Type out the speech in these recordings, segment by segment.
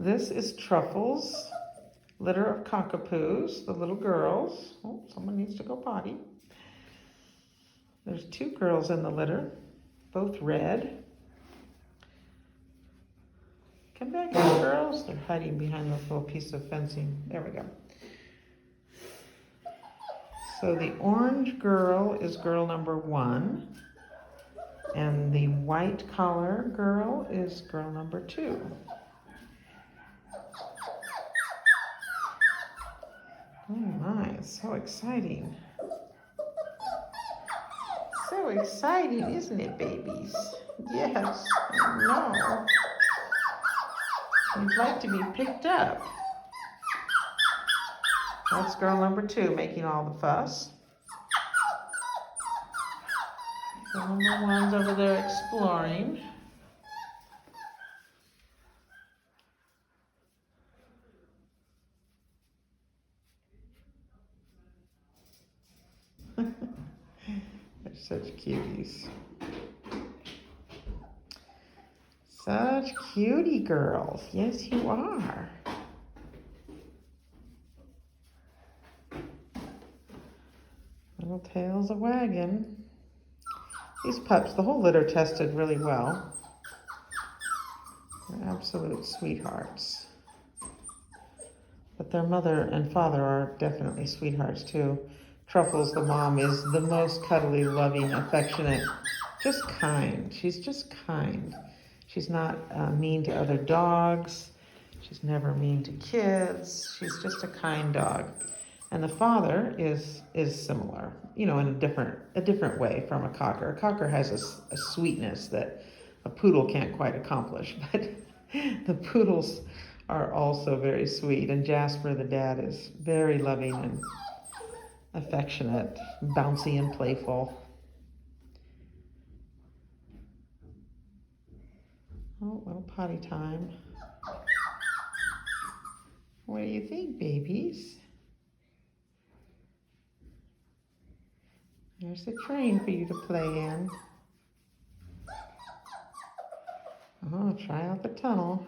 This is Truffles, litter of Cockapoos, the little girls. Oh, someone needs to go potty. There's two girls in the litter, both red. Come back here, girls. They're hiding behind this little piece of fencing. There we go. So the orange girl is girl number 1, and the white collar girl is girl number 2. Oh my, it's so exciting. So exciting, isn't it, babies? Yes, I know. You'd like to be picked up. That's girl number 2 making all the fuss. Girl number 1's over there exploring. They're such cuties. Such cutie girls. Yes, you are. Little tails a wagging. These pups, the whole litter tested really well. They're absolute sweethearts. But their mother and father are definitely sweethearts too. Truffles, the mom, is the most cuddly, loving, affectionate, just kind. She's just kind. She's not mean to other dogs. She's never mean to kids. She's just a kind dog. And the father is similar, you know, in a different way from a cocker. A cocker has a sweetness that a poodle can't quite accomplish, but the poodles are also very sweet. And Jasper, the dad, is very loving and affectionate, bouncy and playful. Oh, little potty time. What do you think, babies? There's a train for you to play in. Oh, try out the tunnel.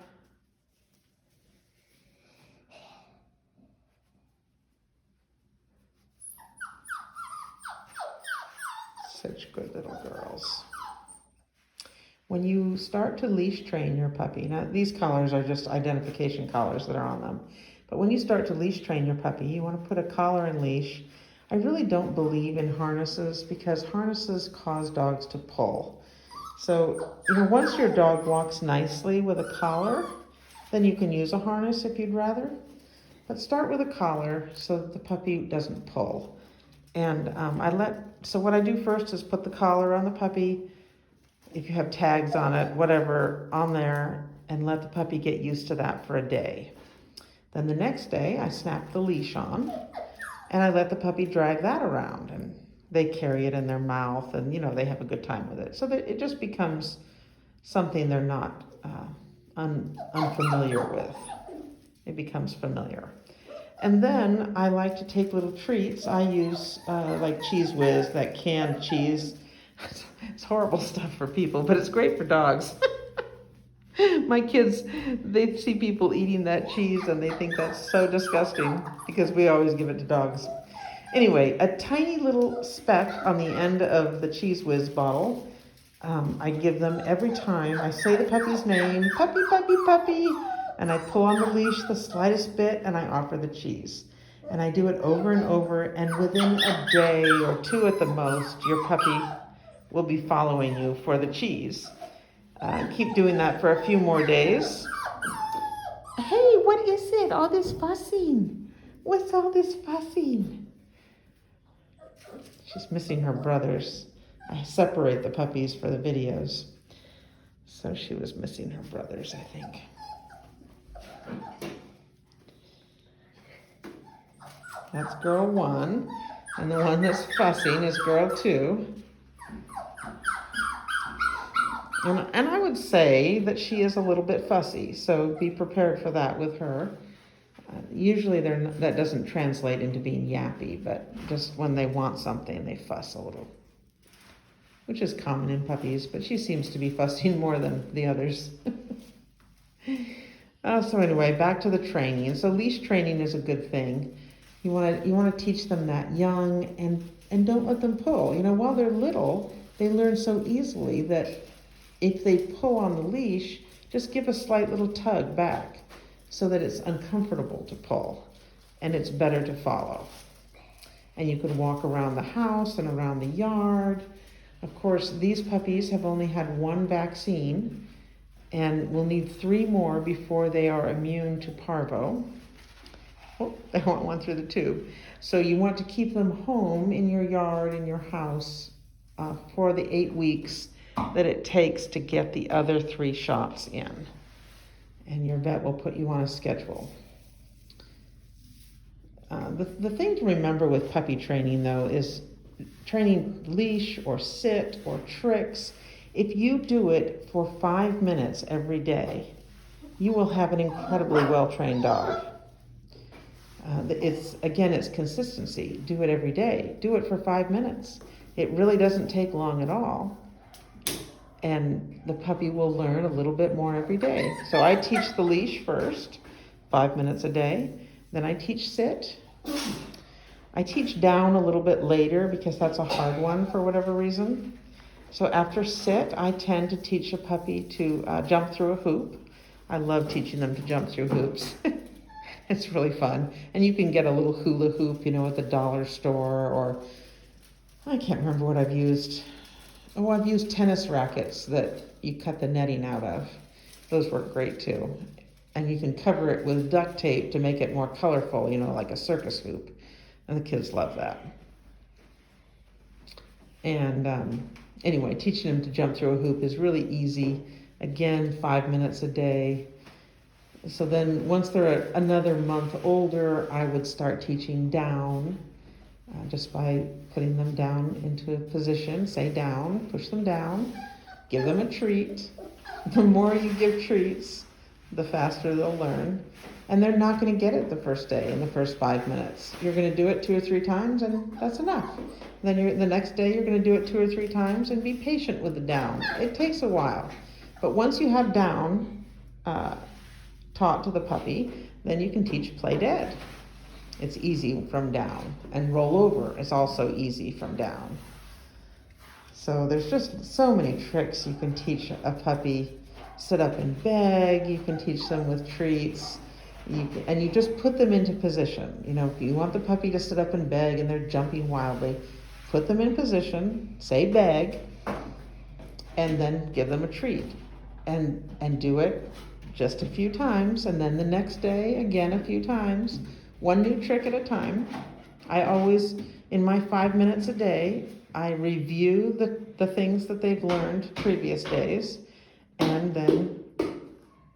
Such good little girls. When you start to leash train your puppy, now these collars are just identification collars that are on them, but when you start to leash train your puppy, you want to put a collar and leash. I really don't believe in harnesses because harnesses cause dogs to pull. So, you know, once your dog walks nicely with a collar, then you can use a harness if you'd rather. But start with a collar so that the puppy doesn't pull. And so what I do first is put the collar on the puppy, if you have tags on it, whatever, on there, and let the puppy get used to that for a day. Then the next day, I snap the leash on, and I let the puppy drag that around, and they carry it in their mouth, and, you know, they have a good time with it. So that it just becomes something they're not unfamiliar with. It becomes familiar. And then I like to take little treats. I use like Cheese Whiz, that canned cheese. It's horrible stuff for people, but it's great for dogs. My kids, they see people eating that cheese and they think that's so disgusting because we always give it to dogs. Anyway, a tiny little speck on the end of the Cheese Whiz bottle, I give them every time. I say the puppy's name, puppy, puppy, puppy, and I pull on the leash the slightest bit and I offer the cheese. And I do it over and over, and within a day or 2 at the most, your puppy will be following you for the cheese. Keep doing that for a few more days. Hey, what is it? All this fussing. What's all this fussing? She's missing her brothers. I separate the puppies for the videos. So she was missing her brothers, I think. That's girl 1. And the one that's fussing is girl 2. And I would say that she is a little bit fussy, so be prepared for that with her. Usually that doesn't translate into being yappy, but just when they want something, they fuss a little, which is common in puppies, but she seems to be fussing more than the others. So anyway, back to the training. And so leash training is a good thing. You want to teach them that young, and don't let them pull. While they're little, they learn so easily that if they pull on the leash, just give a slight little tug back so that it's uncomfortable to pull and it's better to follow. And you could walk around the house and around the yard. Of course, these puppies have only had one vaccine and will need 3 more before they are immune to parvo. Oh, they want one through the tube. So you want to keep them home in your yard, in your house, for the 8 weeks that it takes to get the other 3 shots in. And your vet will put you on a schedule. The thing to remember with puppy training, though, is training leash or sit or tricks. If you do it for 5 minutes every day, you will have an incredibly well-trained dog. It's consistency. Do it every day. Do it for 5 minutes. It really doesn't take long at all. And the puppy will learn a little bit more every day. So I teach the leash first, 5 minutes a day. Then I teach sit. I teach down a little bit later because that's a hard one for whatever reason. So after sit, I tend to teach a puppy to jump through a hoop. I love teaching them to jump through hoops. It's really fun. And you can get a little hula hoop, at the dollar store, or I can't remember what I've used. Oh, I've used tennis rackets that you cut the netting out of. Those work great too. And you can cover it with duct tape to make it more colorful, like a circus hoop. And the kids love that. And anyway, teaching them to jump through a hoop is really easy. Again, 5 minutes a day. So then once they're another month older, I would start teaching down, just by putting them down into a position. Say down, push them down, give them a treat. The more you give treats, the faster they'll learn. And they're not going to get it the first day, in the first 5 minutes. You're going to do it 2 or 3 times, and that's enough. Then the next day you're going to do it 2 or 3 times, and be patient with the down. It takes a while. But once you have down taught to the puppy, then you can teach play dead. It's easy from down. And roll over is also easy from down. So there's just so many tricks you can teach a puppy. Sit up and beg. You can teach them with treats. And you just put them into position. If you want the puppy to sit up and beg and they're jumping wildly, put them in position, say beg, and then give them a treat. And do it just a few times, and then the next day, again a few times, one new trick at a time. I always, in my 5 minutes a day, I review the things that they've learned previous days, and then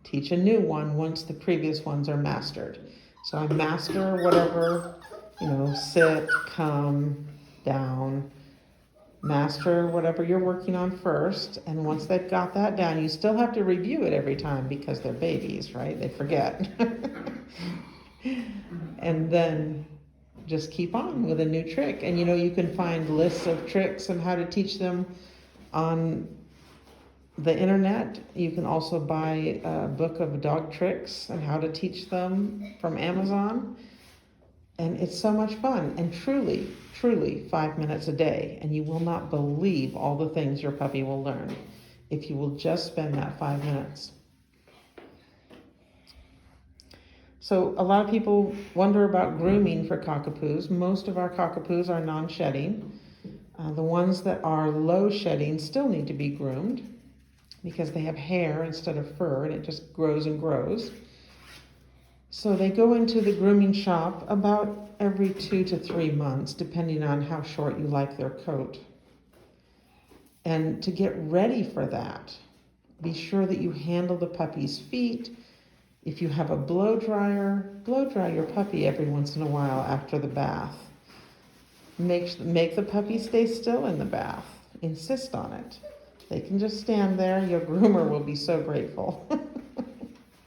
teach a new one once the previous ones are mastered. So I master whatever, sit, come, down, master whatever you're working on first. And once they've got that down, you still have to review it every time because they're babies, right? They forget. And then just keep on with a new trick. And you can find lists of tricks and how to teach them on the internet. You can also buy a book of dog tricks and how to teach them from Amazon. And it's so much fun. And truly 5 minutes a day. And you will not believe all the things your puppy will learn if you will just spend that 5 minutes. So a lot of people wonder about grooming for Cockapoos. Most of our Cockapoos are non-shedding. The ones that are low shedding still need to be groomed because they have hair instead of fur, and it just grows and grows. So they go into the grooming shop about every 2 to 3 months, depending on how short you like their coat. And to get ready for that, be sure that you handle the puppy's feet. If you have a blow dry your puppy every once in a while after the bath. Make the puppy stay still in the bath. Insist on it. They can just stand there. Your groomer will be so grateful.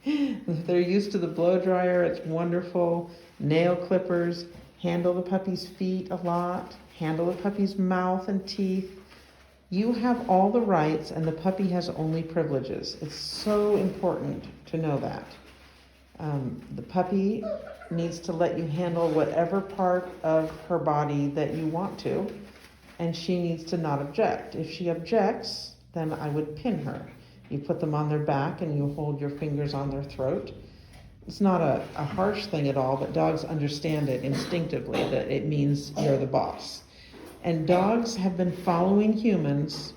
If they're used to the blow dryer, it's wonderful. Nail clippers. Handle the puppy's feet a lot. Handle the puppy's mouth and teeth. You have all the rights and the puppy has only privileges. It's so important to know that. The puppy needs to let you handle whatever part of her body that you want to, and she needs to not object. If she objects, then I would pin her. You put them on their back and you hold your fingers on their throat. It's not a harsh thing at all, but dogs understand it instinctively, that it means you're the boss. And dogs have been following humans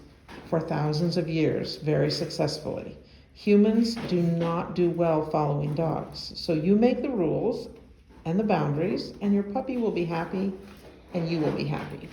for thousands of years very successfully. Humans do not do well following dogs. So you make the rules and the boundaries, and your puppy will be happy, and you will be happy.